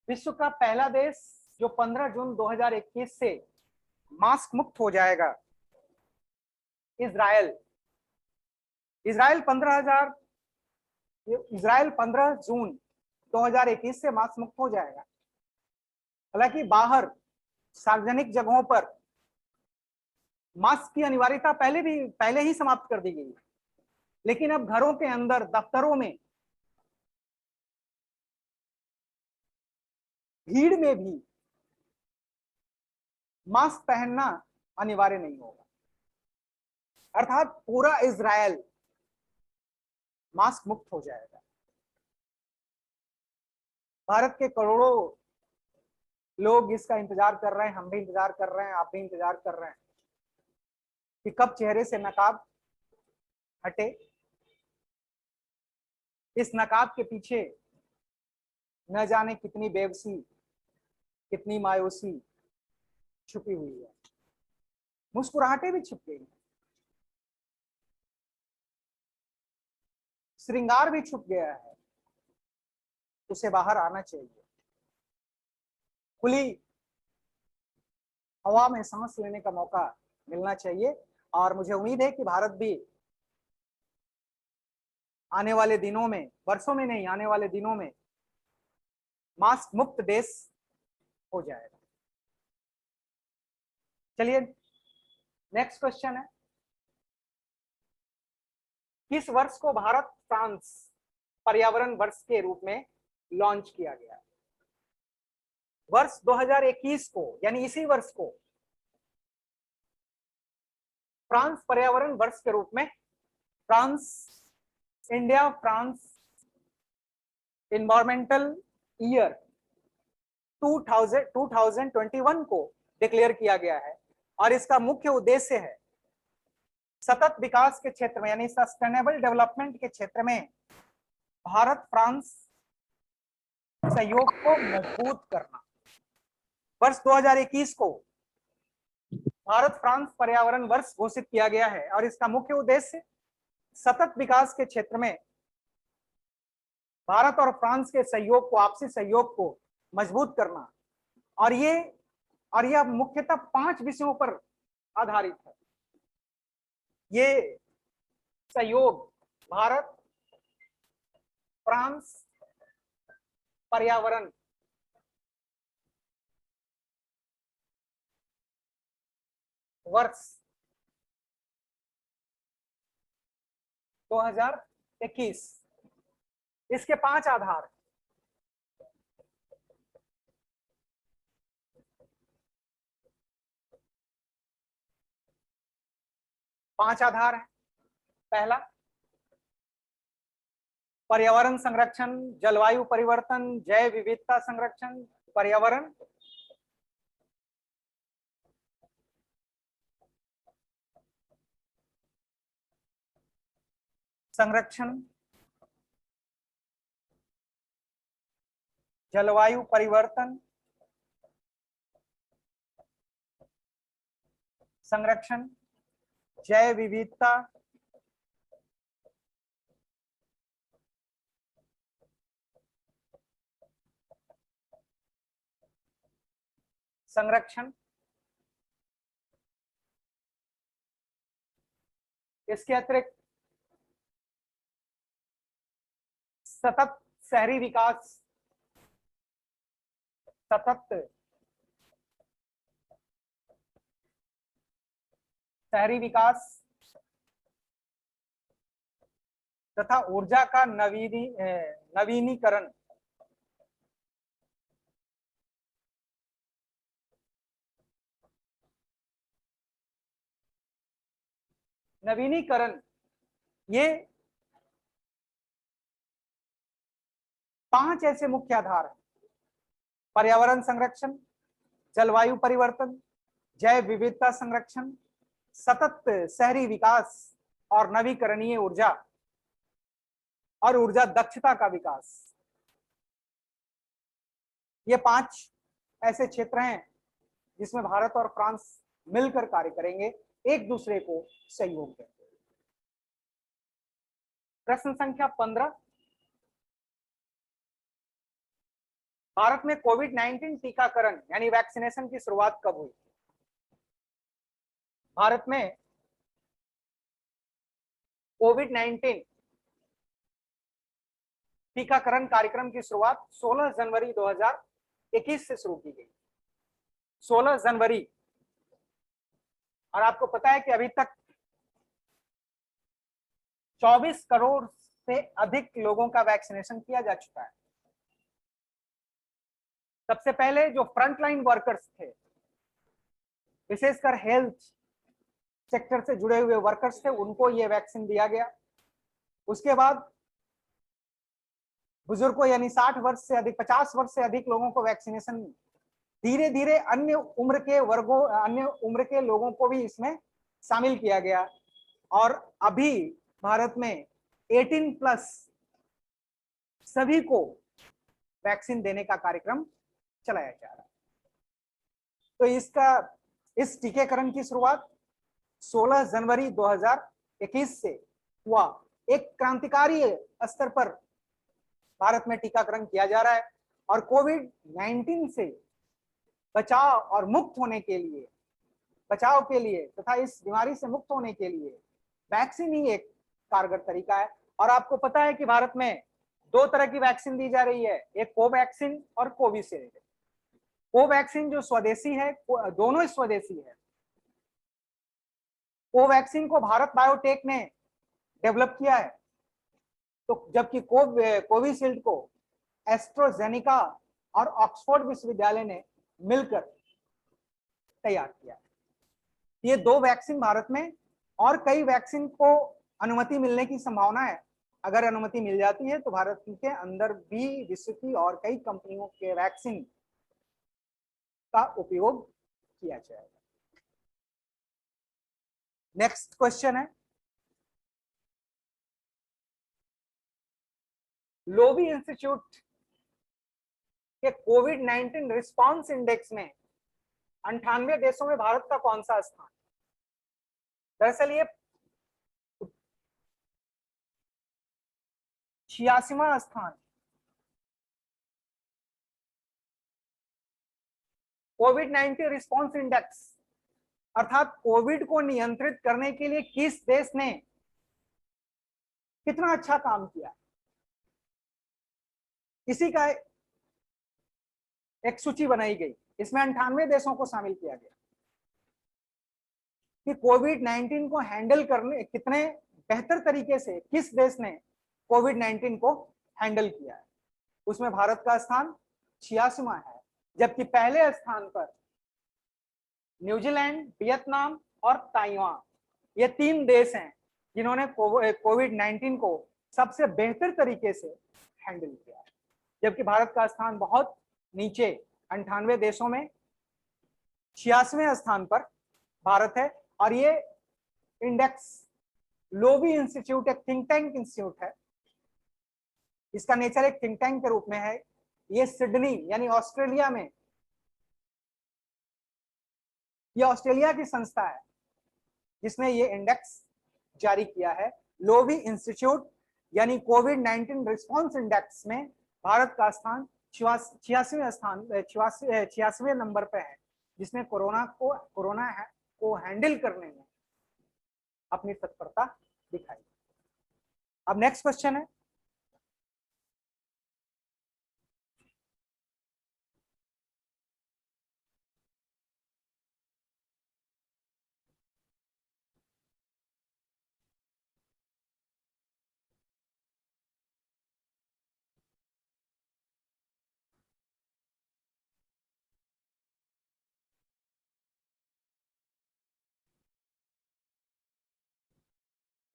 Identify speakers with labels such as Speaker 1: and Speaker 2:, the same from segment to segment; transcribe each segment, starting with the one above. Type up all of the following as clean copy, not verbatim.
Speaker 1: विश्व का पहला देश जो 15 जून 2021 से मास्क मुक्त हो जाएगा, इजराइल। इजराइल 15 जून 2021 से मास्क मुक्त हो जाएगा। हालांकि बाहर सार्वजनिक जगहों पर मास्क की अनिवार्यता पहले ही समाप्त कर दी गई है, लेकिन अब घरों के अंदर, दफ्तरों में, भीड़ में भी मास्क पहनना अनिवार्य नहीं होगा। अर्थात पूरा इजराइल मास्क मुक्त हो जाएगा। भारत के करोड़ों लोग इसका इंतजार कर रहे हैं, हम भी इंतजार कर रहे हैं, आप भी इंतजार कर रहे हैं कि कब चेहरे से नकाब हटे। इस नकाब के पीछे न जाने कितनी बेबसी, कितनी मायूसी छुपी हुई है। मुस्कुराहटें भी छुप गई हैं, श्रृंगार भी छुप गया है, उसे बाहर आना चाहिए। खुली हवा में सांस लेने का मौका मिलना चाहिए। और मुझे उम्मीद है कि भारत भी आने वाले दिनों में, वर्षों में नहीं, आने वाले दिनों में मास्क मुक्त देश हो जाएगा। चलिए नेक्स्ट क्वेश्चन है, किस वर्ष को भारत फ्रांस पर्यावरण वर्ष के रूप में लॉन्च किया गया? वर्ष 2021 को, यानी इसी वर्ष को फ्रांस पर्यावरण वर्ष के रूप में इंडिया फ्रांस इन्वायरमेंटल ईयर 2021 को डिक्लेयर किया गया है। और इसका मुख्य उद्देश्य है सतत विकास के क्षेत्र में, यानी सस्टेनेबल डेवलपमेंट के क्षेत्र में भारत फ्रांस सहयोग को मजबूत करना। वर्ष 2021 को भारत फ्रांस पर्यावरण वर्ष घोषित किया गया है और इसका मुख्य उद्देश्य सतत विकास के क्षेत्र में भारत और फ्रांस के सहयोग को, आपसी सहयोग को मजबूत करना। और यह मुख्यतः 5 विषयों पर आधारित है। ये सहयोग भारत फ्रांस पर्यावरण वर्ष 2021, इसके 5 आधार। पांच आधार है। पहला, पर्यावरण संरक्षण, जलवायु परिवर्तन, जैव विविधता संरक्षण, पर्यावरण संरक्षण, जलवायु परिवर्तन संरक्षण, जैव विविधता संरक्षण। इसके अतिरिक्त सतत शहरी विकास, सतत शहरी विकास तथा ऊर्जा का नवीनीकरण। नवीनीकरण, ये 5 ऐसे मुख्य आधार हैं। पर्यावरण संरक्षण, जलवायु परिवर्तन, जैव विविधता संरक्षण, सतत शहरी विकास और नवीकरणीय ऊर्जा और ऊर्जा दक्षता का विकास। ये 5 ऐसे क्षेत्र हैं जिसमें भारत और फ्रांस मिलकर कार्य करेंगे, एक दूसरे को सहयोग देंगे। प्रश्न संख्या 15, भारत में कोविड 19 टीकाकरण यानी वैक्सीनेशन की शुरुआत कब हुई? भारत में कोविड 19 टीकाकरण कार्यक्रम की शुरुआत 16 जनवरी 2021 से शुरू की गई। 16 जनवरी। और आपको पता है कि अभी तक 24 करोड़ से अधिक लोगों का वैक्सीनेशन किया जा चुका है। सबसे पहले जो फ्रंटलाइन वर्कर्स थे, विशेषकर हेल्थ सेक्टर से जुड़े हुए वर्कर्स थे, उनको ये वैक्सीन दिया गया। उसके बाद बुजुर्गों यानी 60 वर्ष से अधिक, 50 वर्ष से अधिक लोगों को वैक्सीनेशन, धीरे धीरे अन्य उम्र के वर्गों, अन्य उम्र के लोगों को भी इसमें शामिल किया गया। और अभी भारत में 18 प्लस सभी को वैक्सीन देने का कार्यक्रम चलाया जा रहा है। तो इस टीकाकरण की शुरुआत 16 जनवरी 2021 से हुआ। एक क्रांतिकारी स्तर पर भारत में टीकाकरण किया जा रहा है और कोविड 19 से बचाव और मुक्त होने के लिए, बचाव के लिए तथा इस बीमारी से मुक्त होने के लिए वैक्सीन ही एक कारगर तरीका है। और आपको पता है कि भारत में दो तरह की वैक्सीन दी जा रही है, एक कोवैक्सीन और कोविशील्ड। कोवैक्सीन जो स्वदेशी है, दोनों ही स्वदेशी है। कोवैक्सीन को भारत बायोटेक ने डेवलप किया है, तो जबकि कोविशील्ड को एस्ट्राजेनेका और ऑक्सफोर्ड विश्वविद्यालय ने मिलकर तैयार किया। ये दो वैक्सीन भारत में, और कई वैक्सीन को अनुमति मिलने की संभावना है। अगर अनुमति मिल जाती है तो भारत के अंदर भी विश्व की और कई कंपनियों के वैक्सीन का उपयोग किया जाएगा। नेक्स्ट क्वेश्चन है, लोवी इंस्टीट्यूट के कोविड 19 रिस्पांस इंडेक्स में 98 देशों में भारत का कौन सा स्थान? दरअसल ये 86वां स्थान। कोविड 19 रिस्पांस इंडेक्स अर्थात कोविड को नियंत्रित करने के लिए किस देश ने कितना अच्छा काम किया, इसी का एक सूची बनाई गई। इसमें 98 देशों को शामिल किया गया कि कोविड 19 को हैंडल करने कितने बेहतर तरीके से किस देश ने कोविड 19 को हैंडल किया है। उसमें भारत का स्थान 86वां है, जबकि पहले स्थान पर न्यूजीलैंड, वियतनाम और ताइवान, ये 3 देश हैं जिन्होंने कोविड 19 को सबसे बेहतर तरीके से हैंडल किया है। जबकि भारत का स्थान बहुत नीचे, 98 देशों में 86वें स्थान पर भारत है। और ये इंडेक्स लोवी इंस्टीट्यूट एक थिंक टैंक इंस्टीट्यूट है, इसका नेचर एक थिंक टैंक के रूप में है। ये सिडनी यानी ऑस्ट्रेलिया में, ये ऑस्ट्रेलिया की संस्था है जिसने ये इंडेक्स जारी किया है। लोवी इंस्टीट्यूट यानी कोविड 19 रिस्पांस इंडेक्स में भारत का स्थान 86वें नंबर पे है, जिसने कोरोना को हैंडल करने में अपनी तत्परता दिखाई। अब नेक्स्ट क्वेश्चन है,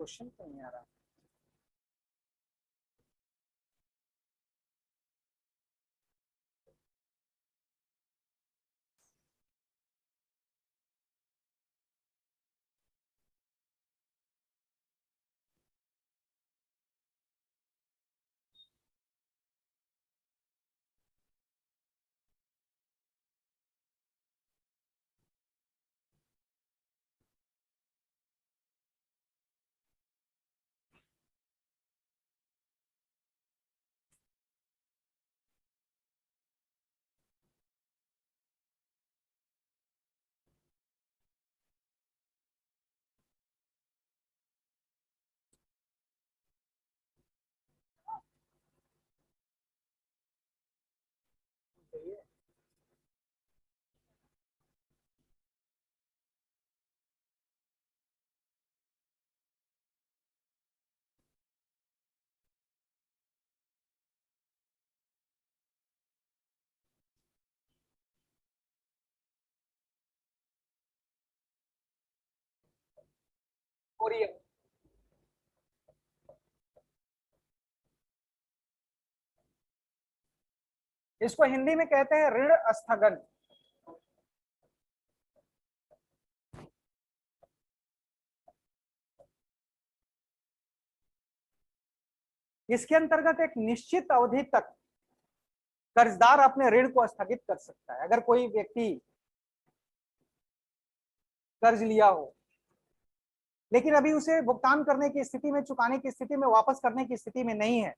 Speaker 1: क्वेश्चन तो नहीं आ रहा। मोरेटोरियम। इसको हिंदी में कहते हैं ऋण स्थगन। इसके अंतर्गत एक निश्चित अवधि तक कर्जदार अपने ऋण को स्थगित कर सकता है। अगर कोई व्यक्ति कर्ज लिया हो लेकिन अभी उसे भुगतान करने की स्थिति में, चुकाने की स्थिति में, वापस करने की स्थिति में नहीं है,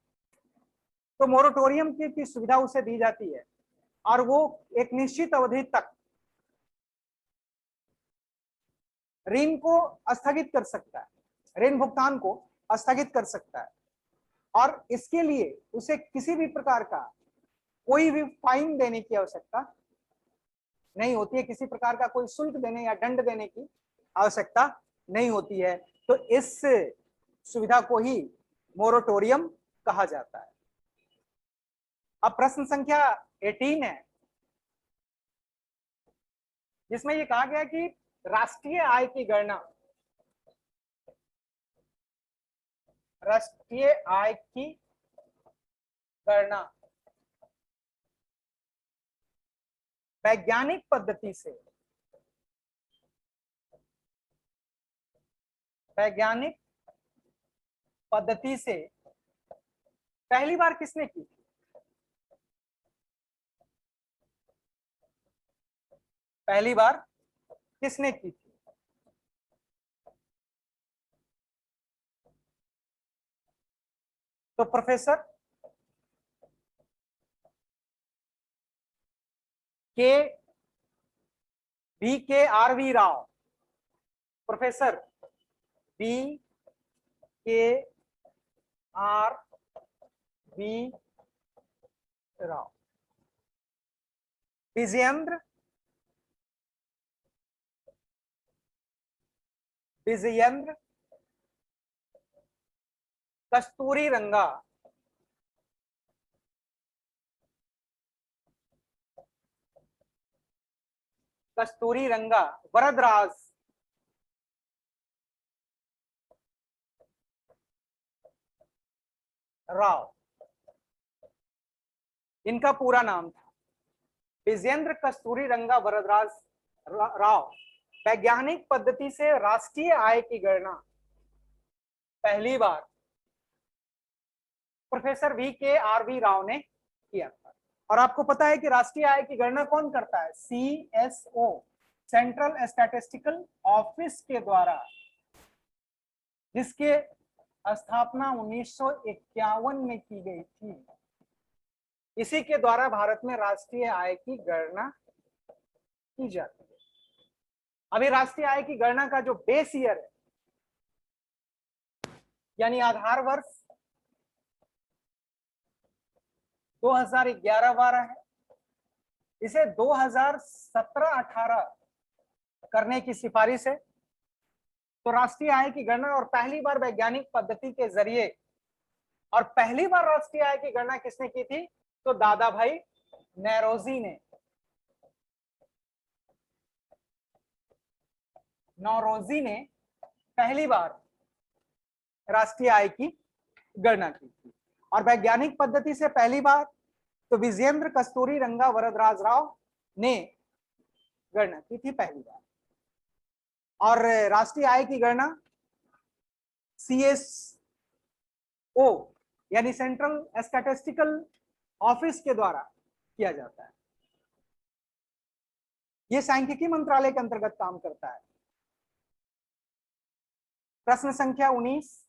Speaker 1: तो मोरेटोरियम की सुविधा उसे दी जाती है और वो एक निश्चित अवधि तक ऋण को स्थगित कर सकता है, ऋण भुगतान को स्थगित कर सकता है। और इसके लिए उसे किसी भी प्रकार का कोई भी फाइन देने की आवश्यकता नहीं होती है, किसी प्रकार का कोई शुल्क देने या दंड देने की आवश्यकता नहीं होती है। तो इस सुविधा को ही मोरेटोरियम कहा जाता है। अब प्रश्न संख्या 18 है, जिसमें ये कहा गया कि राष्ट्रीय आय की गणना, राष्ट्रीय आय की गणना वैज्ञानिक पद्धति से, वैज्ञानिक पद्धति से पहली बार किसने की थी? पहली बार किसने की थी? तो professor VKRV Rao, professor VKRV Rao, Vijayendra Kasturiranga, Varadaraj Rao, इनका पूरा नाम था विजयेंद्र कस्तूरीरंगा वरदराज राव। वैज्ञानिक पद्धति से राष्ट्रीय आय की गणना पहली बार प्रोफेसर VKRV राव ने किया था। और आपको पता है कि राष्ट्रीय आय की गणना कौन करता है? CSO, सेंट्रल स्टैटिस्टिकल ऑफिस के द्वारा, जिसके स्थापना 1951 में की गई थी। इसी के द्वारा भारत में राष्ट्रीय आय की गणना की जाती है। अभी राष्ट्रीय आय की गणना का जो बेस ईयर है, यानी आधार वर्ष 2011-12 है, इसे 2017-18 करने की सिफारिश है। तो राष्ट्रीय आय की गणना और पहली बार वैज्ञानिक पद्धति के जरिए, और पहली बार राष्ट्रीय आय की गणना किसने की थी? तो दादा भाई नौरोजी ने, पहली बार राष्ट्रीय आय की गणना की थी। और वैज्ञानिक पद्धति से पहली बार तो विजयेंद्र कस्तूरीरंगा वरदराज राव ने गणना की थी पहली बार। और राष्ट्रीय आय की गणना CSO यानी सेंट्रल स्टैटिस्टिकल ऑफिस के द्वारा किया जाता है। यह सांख्यिकी मंत्रालय के अंतर्गत काम करता है। प्रश्न संख्या 19,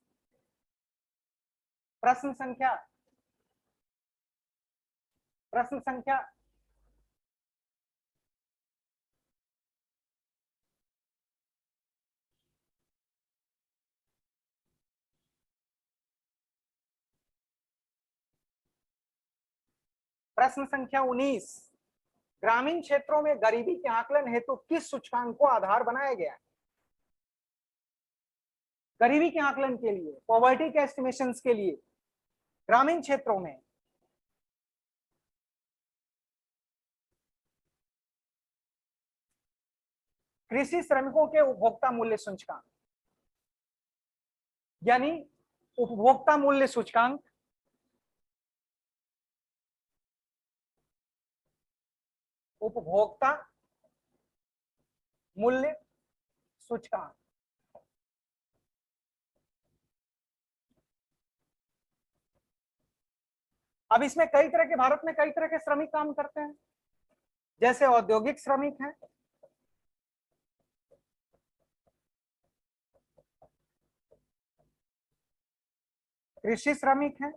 Speaker 1: प्रश्न संख्या 19, ग्रामीण क्षेत्रों में गरीबी के आकलन हेतु किस सूचकांक को आधार बनाया गया है? गरीबी के आकलन के लिए, पॉवर्टी के एस्टिमेशंस के लिए ग्रामीण क्षेत्रों में कृषि श्रमिकों के उपभोक्ता मूल्य सूचकांक, यानी उपभोक्ता मूल्य सूचकांक, उपभोक्ता मूल्य सूचकांक। अब इसमें कई तरह के, भारत में कई तरह के श्रमिक काम करते हैं, जैसे औद्योगिक श्रमिक हैं, कृषि श्रमिक हैं।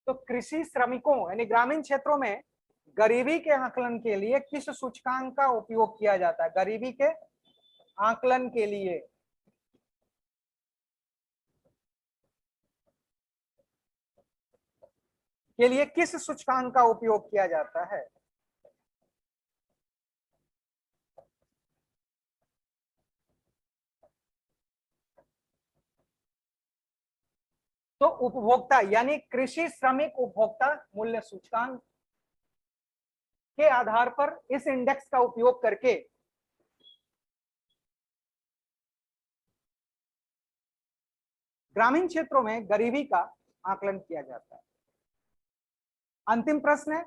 Speaker 1: तो कृषि श्रमिकों यानी ग्रामीण क्षेत्रों में गरीबी के आकलन के लिए किस सूचकांक का उपयोग किया जाता है? गरीबी के आकलन के लिए किस सूचकांक का उपयोग किया जाता है? तो उपभोक्ता यानी कृषि श्रमिक उपभोक्ता मूल्य सूचकांक के आधार पर इस इंडेक्स का उपयोग करके ग्रामीण क्षेत्रों में गरीबी का आकलन किया जाता है। अंतिम प्रश्न है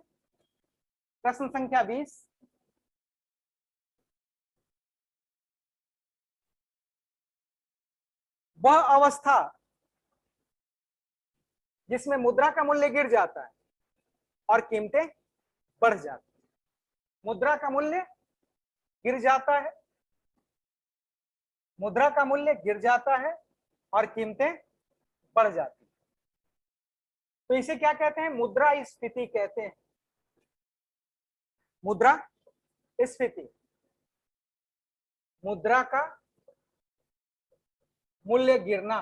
Speaker 1: प्रश्न संख्या 20। वह अवस्था जिसमें मुद्रा का मूल्य गिर जाता है और कीमतें बढ़ जाती है। मुद्रा का मूल्य गिर जाता है, मुद्रा का मूल्य गिर जाता है और कीमतें बढ़ जाती है। तो इसे क्या कहते हैं? मुद्रास्फीति कहते हैं। मुद्रास्फीति, मुद्रा का मूल्य गिरना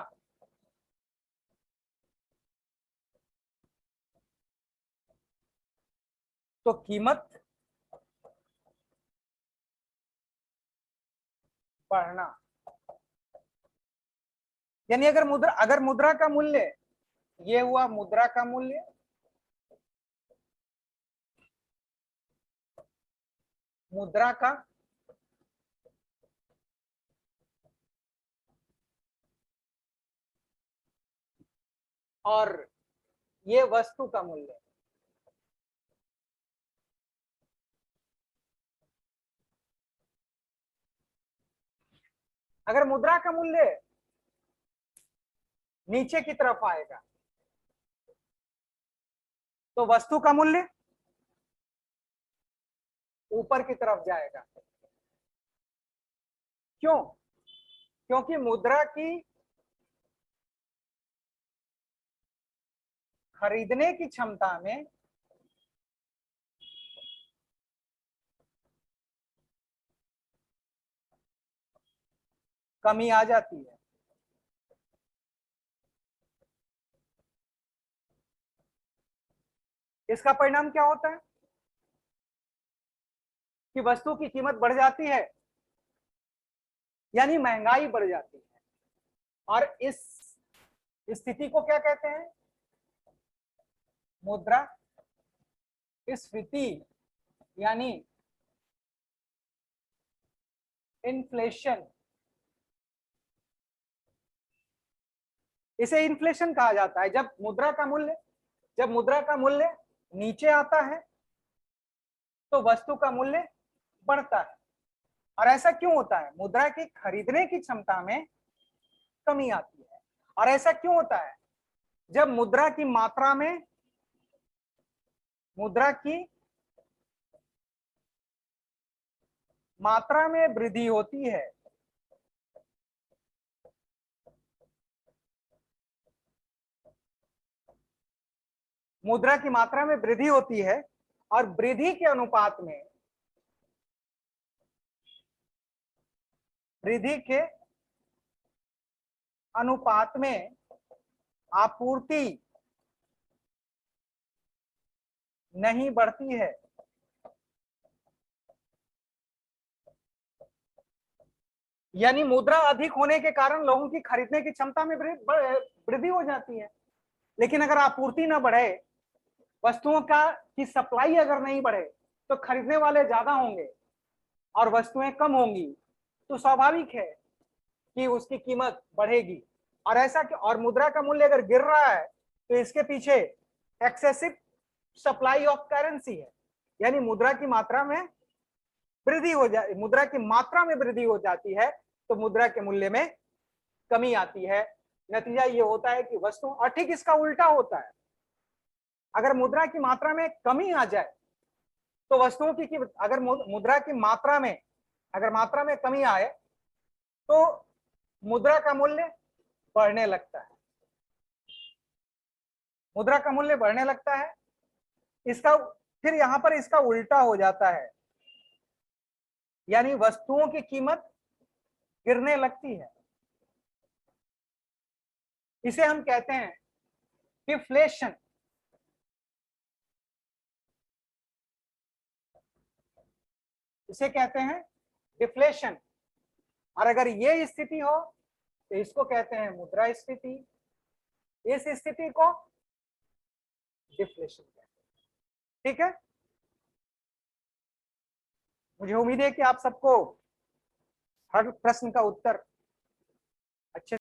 Speaker 1: तो कीमत बढ़ना। यानी अगर मुद्रा का मूल्य, ये हुआ मुद्रा का मूल्य, मुद्रा का और ये वस्तु का मूल्य, अगर मुद्रा का मूल्य नीचे की तरफ आएगा तो वस्तु का मूल्य ऊपर की तरफ जाएगा। क्यों? क्योंकि मुद्रा की खरीदने की क्षमता में कमी आ जाती है। इसका परिणाम क्या होता है कि वस्तु की कीमत बढ़ जाती है, यानी महंगाई बढ़ जाती है। और इस स्थिति को क्या कहते हैं? मुद्रास्फीति यानी इन्फ्लेशन। इसे इन्फ्लेशन कहा जाता है जब मुद्रा का मूल्य नीचे आता है तो वस्तु का मूल्य बढ़ता है। और ऐसा क्यों होता है? मुद्रा की खरीदने की क्षमता में कमी आती है। और ऐसा क्यों होता है? जब मुद्रा की मात्रा में वृद्धि होती है मुद्रा की मात्रा में वृद्धि होती है और वृद्धि के अनुपात में आपूर्ति नहीं बढ़ती है। यानी मुद्रा अधिक होने के कारण लोगों की खरीदने की क्षमता में वृद्धि हो जाती है, लेकिन अगर आपूर्ति ना बढ़े, वस्तुओं की सप्लाई अगर नहीं बढ़े तो खरीदने वाले ज्यादा होंगे और वस्तुएं कम होंगी तो स्वाभाविक है कि उसकी कीमत बढ़ेगी। और ऐसा कि और मुद्रा का मूल्य अगर गिर रहा है तो इसके पीछे एक्सेसिव सप्लाई ऑफ करेंसी है, यानी मुद्रा की मात्रा में वृद्धि हो जाए, मुद्रा की मात्रा में वृद्धि हो जाती है तो मुद्रा के मूल्य में कमी आती है। नतीजा ये होता है कि वस्तु, और ठीक इसका उल्टा होता है, अगर मुद्रा की मात्रा में कमी आ जाए तो वस्तुओं की कीमत, अगर मुद्रा की मात्रा में, अगर मात्रा में कमी आए तो मुद्रा का मूल्य बढ़ने लगता है, मुद्रा का मूल्य बढ़ने लगता है। इसका फिर यहां पर इसका उल्टा हो जाता है, यानी वस्तुओं की कीमत गिरने लगती है। इसे हम कहते हैं डिफ्लेशन। इसे कहते हैं डिफ्लेशन। और अगर ये स्थिति हो तो इसको कहते हैं मुद्रास्फीति, इस स्थिति को डिफ्लेशन कहते हैं। ठीक है, मुझे उम्मीद है कि आप सबको हर प्रश्न का उत्तर अच्छे